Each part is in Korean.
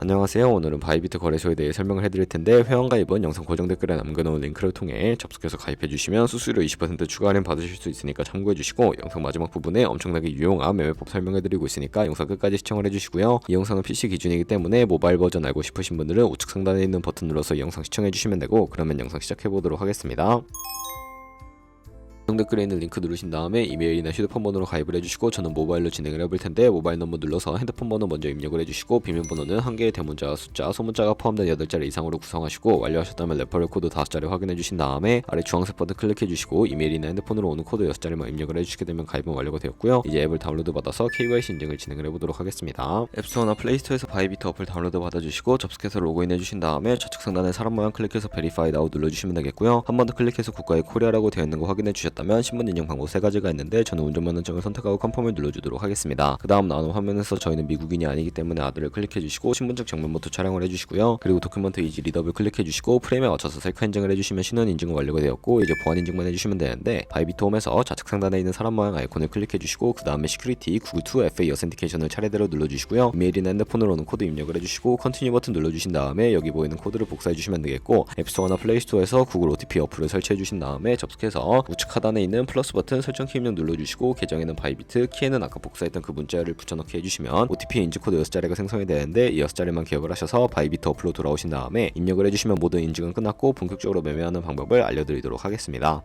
안녕하세요. 오늘은 바이비트 거래소에 대해 설명을 해드릴 텐데 회원가입은 영상 고정 댓글에 남겨놓은 링크를 통해 접속해서 가입해주시면 수수료 20% 추가 할인 받으실 수 있으니까 참고해주시고, 영상 마지막 부분에 엄청나게 유용한 매매법 설명해드리고 있으니까 영상 끝까지 시청을 해주시고요. 이 영상은 PC 기준이기 때문에 모바일 버전 알고 싶으신 분들은 우측 상단에 있는 버튼 눌러서 이 영상 시청해주시면 되고, 그러면 영상 시작해보도록 하겠습니다. 댓글에 있는 링크 누르신 다음에 이메일이나 휴대폰 번호로 가입을 해주시고, 저는 모바일로 진행을 해볼 텐데 모바일 넘버 눌러서 핸드폰 번호 먼저 입력을 해주시고, 비밀번호는 한 개의 대문자, 숫자, 소문자가 포함된 8자리 이상으로 구성하시고, 완료하셨다면 레퍼럴 코드 5자리 확인해 주신 다음에 아래 주황색 버튼 클릭해 주시고 이메일이나 핸드폰으로 오는 코드 6자리만 입력을 해주시게 되면 가입은 완료가 되었고요. 이제 앱을 다운로드 받아서 KYC 인증을 진행을 해보도록 하겠습니다. 앱스토어나 플레이스토어에서 바이비트 어플 다운로드 받아주시고 접속해서 로그인 해주신 다음에 좌측 상단에 사람 모양 클릭해서 베리파이 나우 눌러주시면 되겠고요. 한 번 더 클릭해서 국가의 코리아라고 되어 있는 거 확인해 주셨다면 신분 인증 방법 3가지가 있는데, 저는 운전면허증을 선택하고 컨펌을 눌러주도록 하겠습니다. 그 다음 나오는 화면에서 저희는 미국인이 아니기 때문에 아들을 클릭해주시고 신분증 정면부터 촬영을 해주시고요. 그리고 도큐먼트 이지 리더블 클릭해주시고 프레임에 맞춰서 셀카 인증을 해주시면 신원 인증은 완료가 되었고, 이제 보안 인증만 해주시면 되는데, 바이비트 홈에서 좌측 상단에 있는 사람 모양 아이콘을 클릭해주시고 그 다음에 시큐리티 구글 2FA 어센티케이션을 차례대로 눌러주시고요. 이메일이나 핸드폰으로 오는 코드 입력을 해주시고 컨티뉴 버튼 눌러주신 다음에 여기 보이는 코드를 복사해주시면 되겠고, 앱스토어나 플레이스토어에서 구글 OTP 어플을 설치해주신 다음에 접속해서 우측 하단에 있는 플러스 버튼 설정 키 입력 눌러주시고, 계정에는 바이비트, 키에는 아까 복사했던 그 문자를 붙여넣기 해주시면 OTP 인증 코드 6자리가 생성이 되는데, 이 6자리만 기억을 하셔서 바이비트 어플로 돌아오신 다음에 입력을 해주시면 모든 인증은 끝났고 본격적으로 매매하는 방법을 알려드리도록 하겠습니다.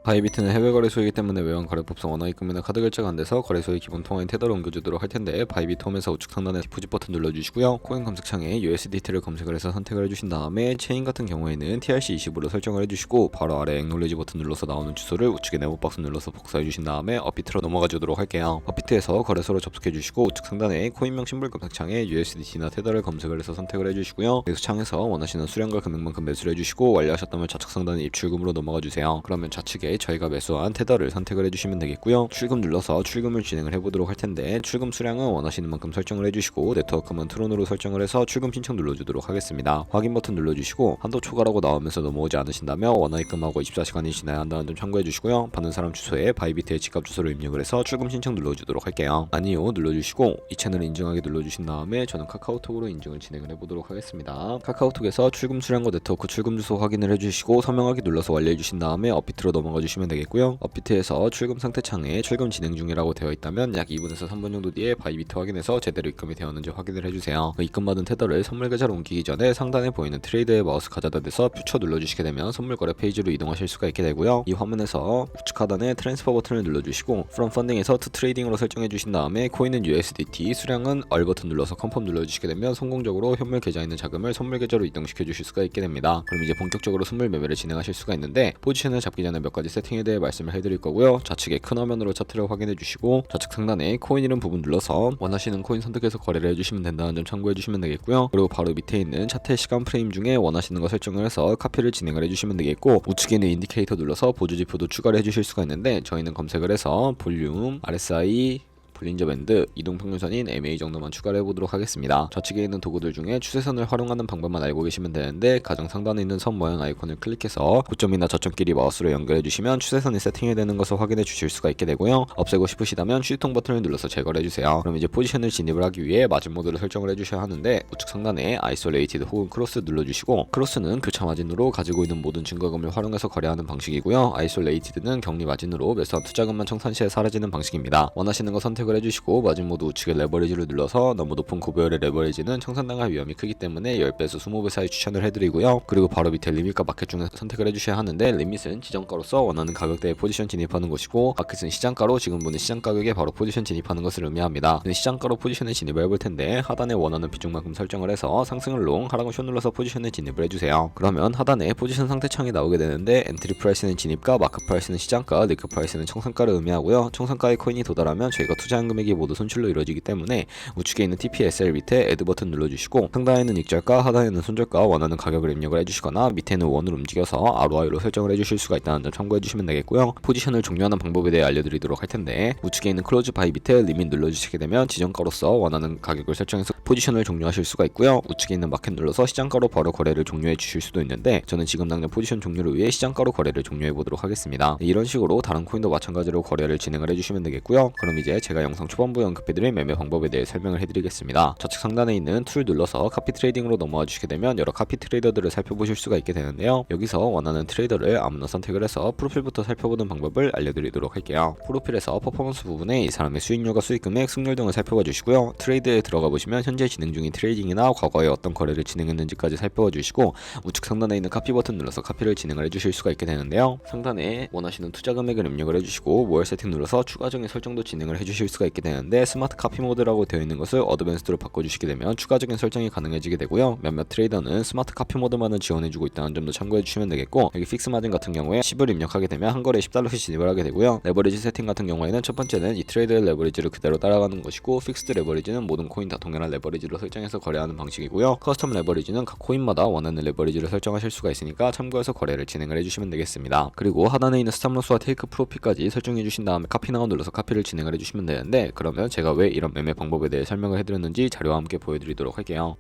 바이비트는 해외 거래소이기 때문에 외환 거래법상 원화 입금이나 카드 결제가 안 돼서 거래소의 기본 통화인 테더를 옮겨주도록 할 텐데, 바이비트 홈에서 우측 상단에 디포짓 버튼 눌러주시고요. 코인 검색창에 USDT를 검색을 해서 선택을 해주신 다음에 체인 같은 경우에는 TRC20으로 설정을 해주시고, 바로 아래 액놀리지 버튼 눌러서 나오는 주소를 우측에 네모박스 눌러서 복사해 주신 다음에 업비트로 넘어가 주도록 할게요. 업비트에서 거래소를 접속해 주시고 우측 상단에 코인명 심볼 검색창에 USDT나 테더를 검색을 해서 선택을 해주시고요. 매수창에서 원하시는 수량과 금액만큼 매수를 해주시고, 완료하셨다면 좌측 상단에 입출금으로 넘어가 주세요. 그러면 좌측에 저희가 매수한 테더를 선택을 해주시면 되겠고요. 출금 눌러서 출금을 진행을 해보도록 할 텐데, 출금 수량은 원하시는 만큼 설정을 해주시고 네트워크만 트론으로 설정을 해서 출금 신청 눌러주도록 하겠습니다. 확인 버튼 눌러주시고 한도 초과라고 나오면서 넘어오지 않으신다면 원화 입금하고 24시간이 지나야 한다는 점 참고해 주시고요. 받는 사람 주소에 바이비트의 지갑 주소를 입력을 해서 출금 신청 눌러주도록 할게요. 아니요 눌러주시고 이 채널을 인증하게 눌러주신 다음에 저는 카카오톡으로 인증을 진행을 해보도록 하겠습니다. 카카오톡에서 출금 수량과 네트워크 출금 주소 확인을 해주시고 서명하기 눌러서 완료해 주신 다음에 업비트로 넘어가 주시면 되겠고요. 업비트에서 출금 상태 창에 출금 진행 중이라고 되어 있다면 약 2분에서 3분 정도 뒤에 바이비트 확인해서 제대로 입금이 되었는지 확인을 해주세요. 입금받은 테더를 선물 계좌로 옮기기 전에 상단에 보이는 트레이드에 마우스 가져다 대서 퓨처 눌러주시게 되면 선물 거래 페이지로 이동하실 수가 있게 되고요. 이 화면에서 우측 하단에 트랜스퍼 버튼을 눌러주시고 From Funding에서 To Trading으로 설정해 주신 다음에 코인은 USDT, 수량은 얼 버튼 눌러서 컨펌 눌러주시게 되면 성공적으로 현물 계좌에 있는 자금을 선물 계좌로 이동시켜 주실 수가 있게 됩니다. 그럼 이제 본격적으로 선물 매매를 진행하실 수가 있는데, 포지션을 잡기 전에 몇 가지 세팅에 대해 말씀을 해드릴 거고요. 좌측에 큰 화면으로 차트를 확인해 주시고 좌측 상단에 코인 이름 부분 눌러서 원하시는 코인 선택해서 거래를 해주시면 된다는 점 참고해 주시면 되겠고요. 그리고 바로 밑에 있는 차트의 시간 프레임 중에 원하시는 거 설정을 해서 카피를 진행을 해주시면 되겠고, 우측에 있는 인디케이터 눌러서 보조지표도 추가를 해주실 수가 있는데, 저희는 검색을 해서 볼륨, RSI, 볼린저 밴드, 이동평균선인 MA 정도만 추가를 해보도록 하겠습니다. 좌측에 있는 도구들 중에 추세선을 활용하는 방법만 알고 계시면 되는데, 가장 상단에 있는 선 모양 아이콘을 클릭해서 고점이나 저점끼리 마우스로 연결해 주시면 추세선이 세팅이 되는 것을 확인해 주실 수가 있게 되고요. 없애고 싶으시다면 휴통 버튼을 눌러서 제거를 해주세요. 그럼 이제 포지션을 진입을 하기 위해 마진 모드를 설정을 해주셔야 하는데, 우측 상단에 아이솔레이티드 혹은 크로스 눌러주시고, 크로스는 교차 마진으로 가지고 있는 모든 증거금을 활용해서 거래하는 방식이고요. 아이솔레이티드는 격리 마진으로 매수한 투자금만 청산 시에 사라지는 방식입니다. 원하시는 거 선택을 해주시고 마진 모드 우측에 레버리지를 눌러서 너무 높은 고배열의 레버리지는 청산당할 위험이 크기 때문에 10배에서 20배 사이 추천을 해드리고요. 그리고 바로 밑에 리밋과 마켓 중에 선택을 해주셔야 하는데, 리밋은 지정가로서 원하는 가격대에 포지션 진입하는 것이고, 마켓은 시장가로 지금 보는 시장 가격에 바로 포지션 진입하는 것을 의미합니다. 시장가로 포지션에 진입을 해볼 텐데, 하단에 원하는 비중만큼 설정을 해서 상승을 롱, 하락은 숏 눌러서 포지션에 진입을 해주세요. 그러면 하단에 포지션 상태 창이 나오게 되는데, 엔트리 프라이스는 진입가, 마크 프라이스는 시장가, 리크 프라이스는 청산가를 의미하고요. 청산가의 코인이 도달하면 저희가 투자한 금액이 모두 손실로 이루어지기 때문에 우측에 있는 TPSL 밑에 애드 버튼 눌러주시고, 상단에는 익절가, 하단에는 손절가 원하는 가격을 입력을 해주시거나 밑에는 원을 움직여서 ROI로 설정을 해주실 수가 있다는 점 참고해주시면 되겠고요. 포지션을 종료하는 방법에 대해 알려드리도록 할 텐데, 우측에 있는 클로즈 바이 밑에 리밋 눌러주시게 되면 지정가로서 원하는 가격을 설정해서 포지션을 종료하실 수가 있고요. 우측에 있는 마켓 눌러서 시장가로 바로 거래를 종료해 주실 수도 있는데, 저는 지금 당장 포지션 종료를 위해 시장가로 거래를 종료해 보도록 하겠습니다. 이런 식으로 다른 코인도 마찬가지로 거래를 진행을 해주시면 되겠고요. 그럼 이제 제가 영상 초반부에 언급해드린 매매 방법에 대해 설명을 해드리겠습니다. 좌측 상단에 있는 툴 눌러서 카피 트레이딩으로 넘어와 주시게 되면 여러 카피 트레이더들을 살펴보실 수가 있게 되는데요. 여기서 원하는 트레이더를 아무나 선택을 해서 프로필부터 살펴보는 방법을 알려드리도록 할게요. 프로필에서 퍼포먼스 부분에 이 사람의 수익률과 수익금액, 승률 등을 살펴봐 주시고요. 트레이드에 들어가 보시면 현재 진행 중인 트레이딩이나 과거에 어떤 거래를 진행했는지까지 살펴봐 주시고 우측 상단에 있는 카피 버튼 눌러서 카피를 진행을 해주실 수가 있게 되는데요. 상단에 원하시는 투자 금액을 입력을 해주시고 모열 세팅 눌러서 추가적인 설정도 진행을 해주실 수가 있게 되는데 스마트 카피 모드라고 되어 있는 것을 어드밴스드로 바꿔주시게 되면 추가적인 설정이 가능해지게 되고요. 몇몇 트레이더는 스마트 카피 모드만을 지원해주고 있다는 점도 참고해 주시면 되겠고, 여기 픽스 마진 같은 경우에 10을 입력하게 되면 한 거래에 10달러씩 진입을 하게 되고요. 레버리지 세팅 같은 경우에는 첫 번째는 이 트레이드의 레버리지를 그대로 따라가는 것이고, 픽스드 레버리지는 모든 코인 다 동일한 레버리지로 설정해서 거래하는 방식이고요. 커스텀 레버리지는 각 코인마다 원하는 레버리지를 설정하실 수가 있으니까 참고해서 거래를 진행을 해주시면 되겠습니다. 그리고 하단에 있는 스탑로스와 테이크 프로필까지 설정해 주신 다음에 카피 나우 눌러서 카피를 진행을 해주시면 되는데, 그러면 제가 왜 이런 매매 방법에 대해 설명을 해드렸는지 자료와 함께 보여드리도록 할게요.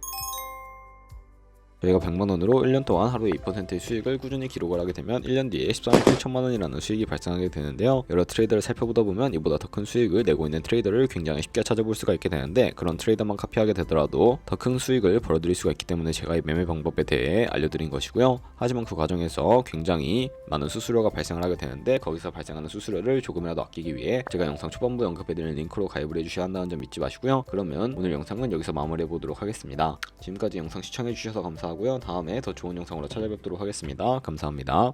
저희가 100만원으로 1년 동안 하루에 2%의 수익을 꾸준히 기록을 하게 되면 1년 뒤에 13억 7천만원이라는 수익이 발생하게 되는데요. 여러 트레이더를 살펴보다 보면 이보다 더 큰 수익을 내고 있는 트레이더를 굉장히 쉽게 찾아볼 수가 있게 되는데, 그런 트레이더만 카피하게 되더라도 더 큰 수익을 벌어들일 수가 있기 때문에 제가 이 매매 방법에 대해 알려드린 것이고요. 하지만 그 과정에서 굉장히 많은 수수료가 발생을 하게 되는데, 거기서 발생하는 수수료를 조금이라도 아끼기 위해 제가 영상 초반부에 언급해드린 링크로 가입을 해주셔야 한다는 점 잊지 마시고요. 그러면 오늘 영상은 여기서 마무리해보도록 하겠습니다. 지금까지 영상 시청해주셔서 감사하고요. 다음에 더 좋은 영상으로 찾아뵙도록 하겠습니다. 감사합니다.